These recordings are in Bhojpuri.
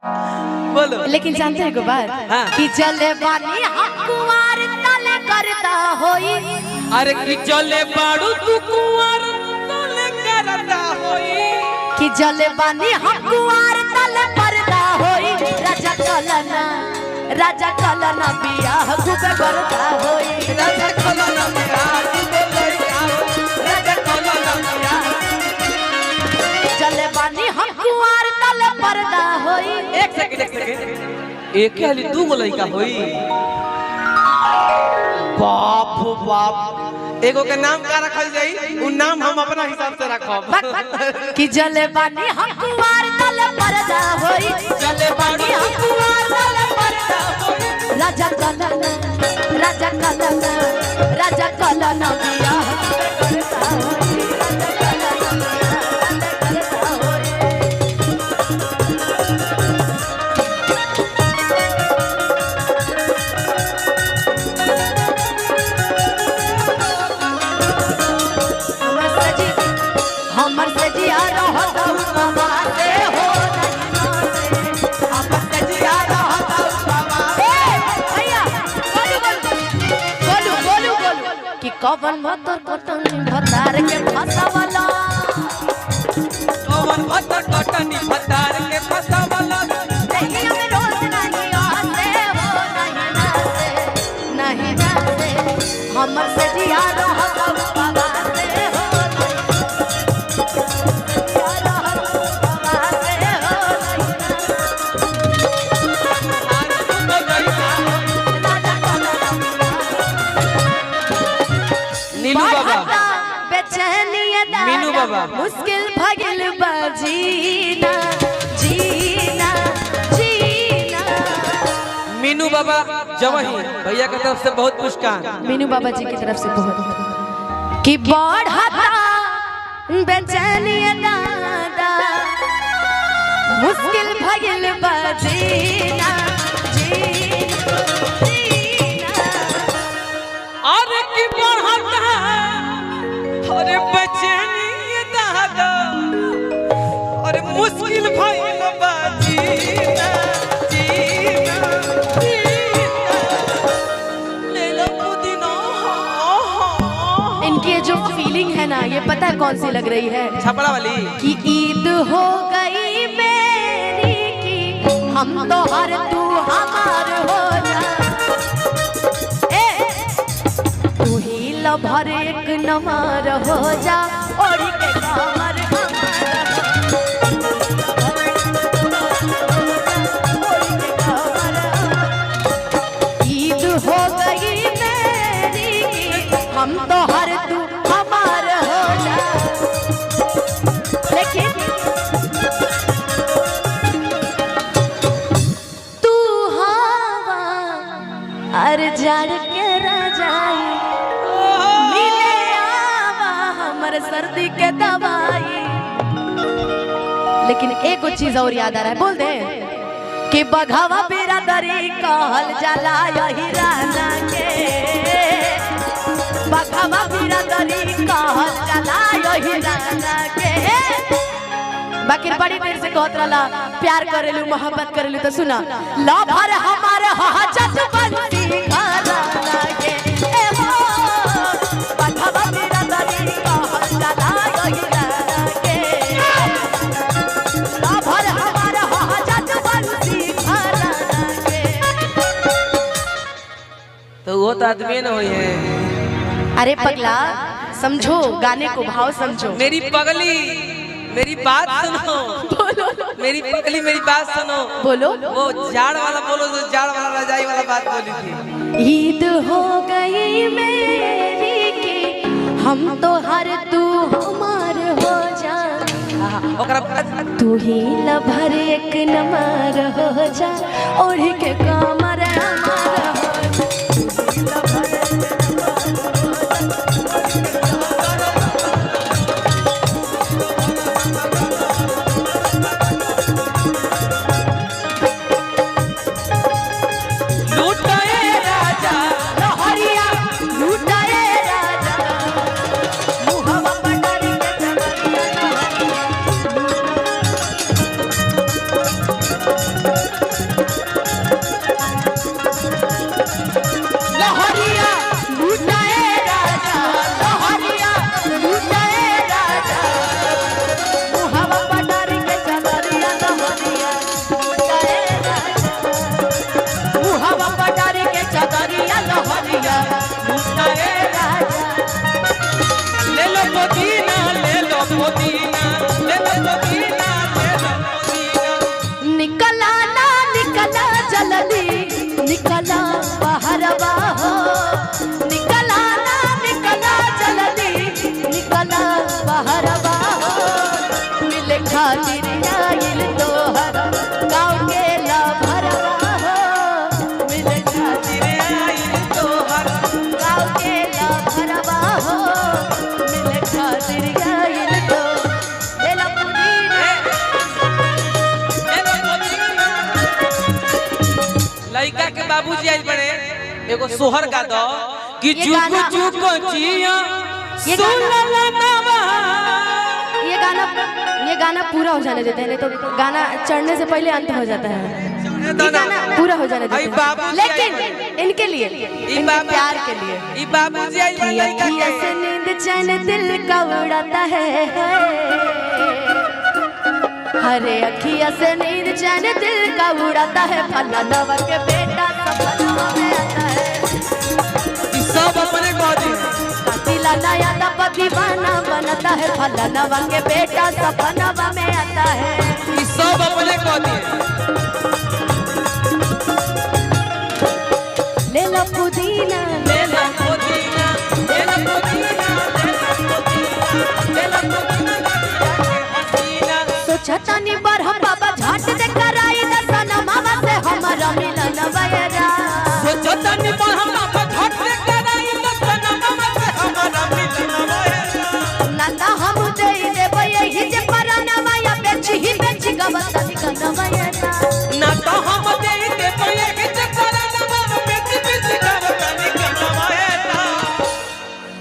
बोलो। लेकिन जानते हैं गोबार हाँ। कि जले बानी कुंवार तले करता होई। अरे कि जले बाड़ू तू कुंवार तले करता होई। कि जले बानी कुंवार तले करता होई। राजा कलना बियाह खूबे करता होई। राजा कलना बियाह खूबे करता होई। राजा कलना बियाह। जले बानी कुंवार तले करता होई। एक सेकंड एक हाली दू गो लड़का होई। बाप हो बाप। एगो के नाम का रखल जाई उ नाम हम अपना हिसाब से रखब। कि जले बानी कुंवार तले करता होई। जले बानी कुंवार तले करता होई। राजा कलना बियाह करता होई। हमर से जिया रहत बाबा से हो हमर से जिया रहत बाबा। भैया बोलू कि कवन मतर कटनी भतार के फसावला। कवन मतर कटनी भतार के फसावला। देखिए में रोज नहीं आते हो नहीं नाते हमर से जिया रहत बाबा से हो। मीनू बाबा मुश्किल भगिल जीना जीना जीना। मीनू बाबा जवही भैया की तरफ से बहुत पुरस्कार। मीनू बाबा जी की तरफ से बहुत कि बढ़ता बेचैनी दादा मुश्किल भगिल जीना जीना जीना। अरे की बढ़ता अरे बेचैनी दादा अरे मुश्किल भइल बा जीना जीना जीना। ले लो पुदीना। इनकी जो फीलिंग है ना ये पता है कौन सी लग रही है? छपड़ा वाली कि ईद हो गई मेरी की हम तो हर तू हमार हो जा। तू ही लभर एक नमार हो जा और के कमर ईद हो गई मेरी हम तो हर तू हमार हो जा। लेकिन तू हवा अर जड़ के रजाई मिले आवा हमर सर्दी के दवाई। लेकिन एक चीज और याद आ रहा है बोल दे कि बघावा बिरादरी कहल जाला यही राना के। बघावा बिरादरी कहल जाला यही राना के। बाकी बड़ी देर से कहत रहला प्यार करेलू मोहब्बत करेलू तो सुना लभर हमारे हाजत बंदी घराना के। ए हो बघावा बिरादरी कहल जाला यही राना के। लभर हमारे हाजत बंदी घराना के। तो वो तो आदमी न हुई है। अरे पगला समझो गाने को भाव समझो। मेरी पगली मेरी बात सुनो। बोलो मेरी पगली मेरी बात सुनो। बोलो वो जाड़ वाला बोलो जो जाड़ वाला रजाई वाला बात बोली थी। ईद हो गई मेरी की हम तो हर तू हमार हो जा। ओकरा तू ही लभर एक नमार हो जा और के कमर हमार हो जा। लूटाए राजा लहरिया लूटाए राजा मुहवा पटारी के जवरिया। लड़का के बाबूजी आई बड़े एगो सोहर गा दो कि ये चुप गाना- चुप जिया ये गाना पूरा हो जाने देते हैं, नहीं तो गाना चढ़ने से पहले अंत हो जाता है। ये गाना पूरा हो जाने देते आई हैं, बाबूजी लेकिन आई- इनके लिए, इनके प्यार के लिए। ई बाबूजी आई बड़े लड़का अखियाँ से के नींद चैन दिल का उड़ाता है, हरे अखियाँ से नींद चैन दिल का उड़ाता है, फलाना के बेटा सपना में आता है, ई सब अपने गोदी दिला नया दबा दीवाना बनता है, फलाना के बेटा सपना में आता है। ई सब अपने गोदी ले लो पुदीना ले ला पुदीना ले ला पुदीना ले ला पुदीना हसीना सोचा तनी बर हम बाबा झाट दे कराई दर्शन मामा से हमारा मिलन वैरा, सोचो तनी पर हम बाबा झट से कराई दर्शन मामा से हमारा मिलन होएगा नाता हम दे देब यही जे परनवा या बेच गवत निकन वैरा, ना तो हम दे दे पये के चक्कर ना बेच करतनी कमाएता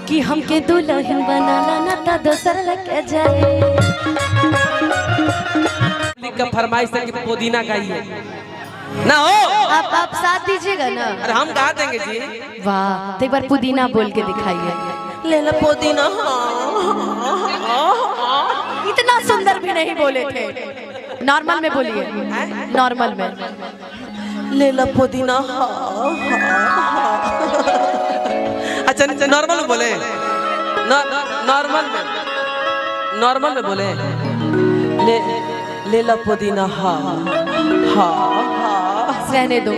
कि हमके दुल्हन बनाना ना ता दोसर लेके जाए। लिख का फरमाइश है कि पुदीना गाइए ना हो आप साथ दीजिएगा ना। अरे हम गा देंगे जी वाह, तो एक बार पुदीना बोल के दिखाइए। ले ला पुदीना इतना सुंदर भी नहीं बोले थे, नॉर्मल में बोलिए, नॉर्मल में। ले ला पुदीना अच्छा नॉर्मल में बोले नॉर्मल में बोले ले ला पुदीना हा हा रहने दो।